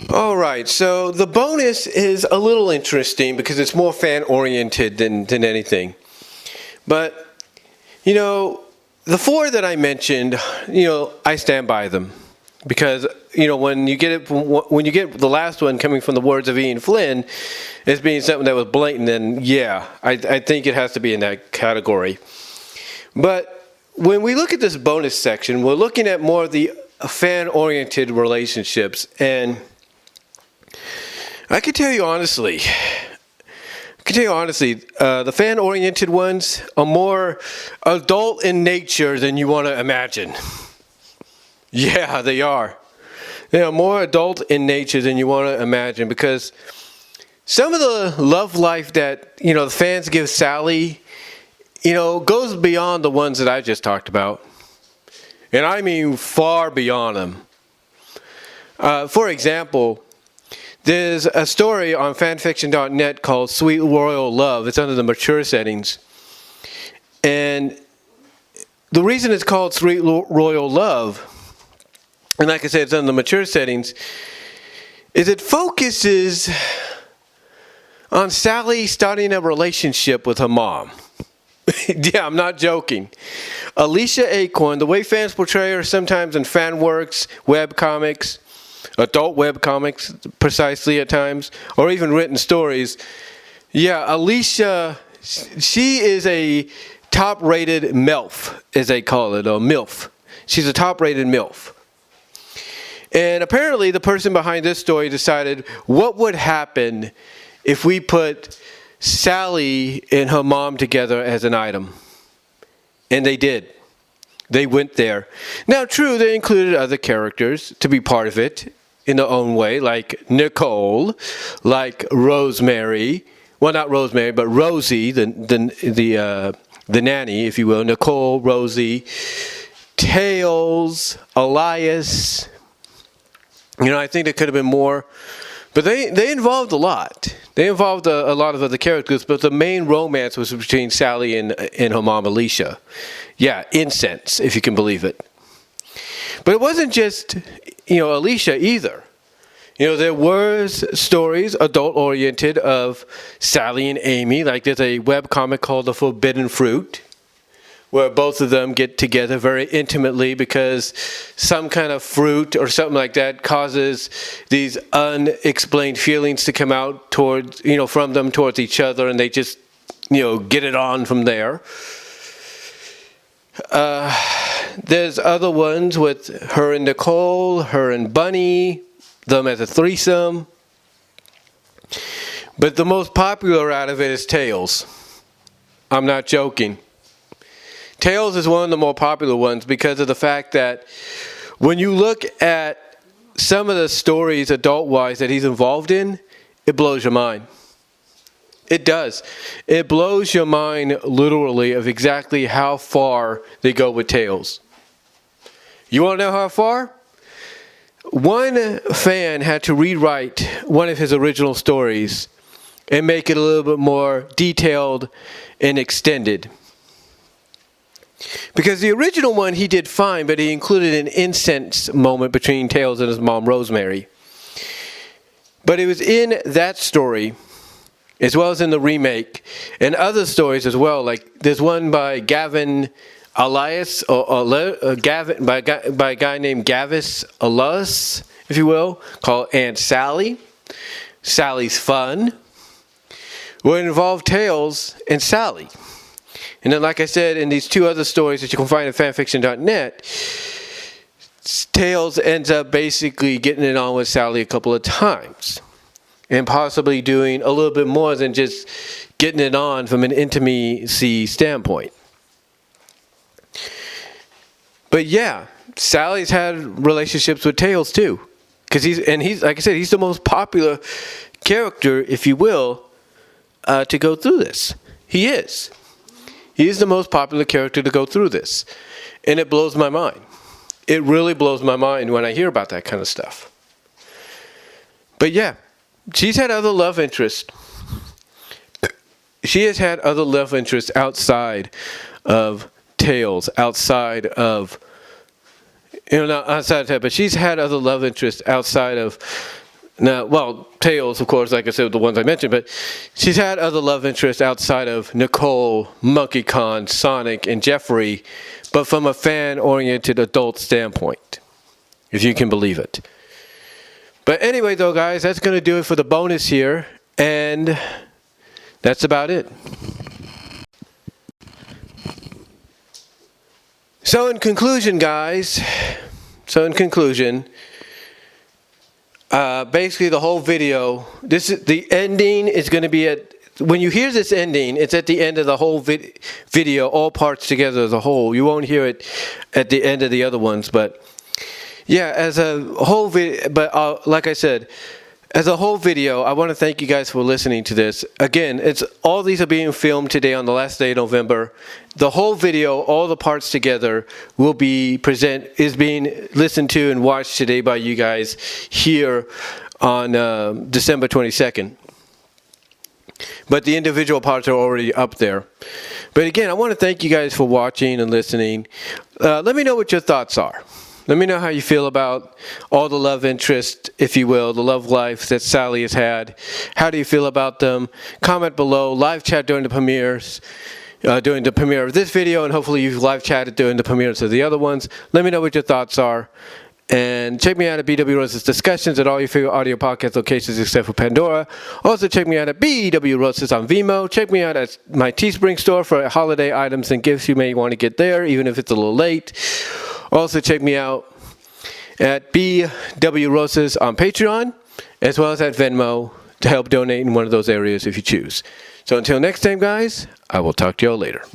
All right, so the bonus is a little interesting because it's more fan-oriented than anything. But, the four that I mentioned, I stand by them. Because, when you get the last one coming from the words of Ian Flynn as being something that was blatant, then I think it has to be in that category. But when we look at this bonus section, we're looking at more of the fan-oriented relationships. And I can tell you honestly, the fan-oriented ones are more adult in nature than you want to imagine. Yeah, they are. They are more adult in nature than you want to imagine, because some of the love life that, the fans give Sally, goes beyond the ones that I just talked about. And I mean far beyond them. For example, there's a story on fanfiction.net called Sweet Royal Love. It's under the mature settings. And the reason it's called Sweet Royal Love, and like I said, it's under the mature settings, is it focuses on Sally starting a relationship with her mom. Yeah, I'm not joking. Alicia Acorn, the way fans portray her sometimes in fan works, webcomics, adult webcomics precisely at times, or even written stories. Yeah, Alicia, she is a top-rated MILF, as they call it, or MILF. She's a top-rated MILF. And apparently the person behind this story decided what would happen if we put Sally and her mom together as an item. And they did. They went there. Now, true, they included other characters to be part of it in their own way, like Nicole, like Rosemary. Well, not Rosemary, but Rosie, the nanny, if you will. Nicole, Rosie, Tails, Elias. I think there could have been more. But they involved a lot. They involved a lot of other characters, but the main romance was between Sally and her mom, Alicia. Yeah, incense, if you can believe it. But it wasn't just, Alicia either. There were stories, adult-oriented, of Sally and Amy. Like there's a webcomic called The Forbidden Fruit, where both of them get together very intimately because some kind of fruit or something like that causes these unexplained feelings to come out towards, from them towards each other, and they just, get it on from there. There's other ones with her and Nicole, her and Bunny, them as a threesome. But the most popular out of it is Tails. I'm not joking. Tails is one of the more popular ones because of the fact that when you look at some of the stories adult-wise that he's involved in, it blows your mind. It does. It blows your mind literally of exactly how far they go with Tails. You want to know how far? One fan had to rewrite one of his original stories and make it a little bit more detailed and extended. Because the original one he did fine, but he included an incense moment between Tails and his mom, Rosemary. But it was in that story, as well as in the remake, and other stories as well. Like there's one by Gavin Elias, Gavin, by a guy named Gavis Elias, if you will, called Aunt Sally. Sally's Fun, where it involved Tails and Sally. And then, like I said, in these two other stories that you can find at fanfiction.net, Tails ends up basically getting it on with Sally a couple of times. And possibly doing a little bit more than just getting it on from an intimacy standpoint. But yeah, Sally's had relationships with Tails too. Because he's like I said, he's the most popular character, if you will, to go through this. He is. He is the most popular character to go through this. And it blows my mind. It really blows my mind when I hear about that kind of stuff. But yeah, she's had other love interests. She has had other love interests outside of Tails, outside of, not outside of that, but she's had other love interests outside of Now, well, Tails, of course, like I said, the ones I mentioned, but she's had other love interests outside of Nicole, Monkey Khan, Sonic, and Jeffrey, but from a fan-oriented adult standpoint, if you can believe it. But anyway, though, guys, that's going to do it for the bonus here, and that's about it. So in conclusion, guys, basically the whole video, the ending is going to be at, when you hear this ending, it's at the end of the whole video, all parts together as a whole. You won't hear it at the end of the other ones, but yeah, as a whole video, but like I said, as a whole video, I want to thank you guys for listening to this. Again, all these are being filmed today on the last day of November. The whole video, all the parts together, is being listened to and watched today by you guys here on December 22nd. But the individual parts are already up there. But again, I want to thank you guys for watching and listening. Let me know what your thoughts are. Let me know how you feel about all the love interest, if you will, the love life that Sally has had. How do you feel about them? Comment below. Live chat during the premieres, during the premiere of this video, and hopefully you've live chatted during the premieres of the other ones. Let me know what your thoughts are. And check me out at BW Rose's Discussions at all your favorite audio podcast locations except for Pandora. Also check me out at BW Rose's on VENMO. Check me out at my Teespring store for holiday items and gifts you may want to get there, even if it's a little late. Also check me out at BW Roses on Patreon, as well as at Venmo to help donate in one of those areas if you choose. So until next time, guys, I will talk to y'all later.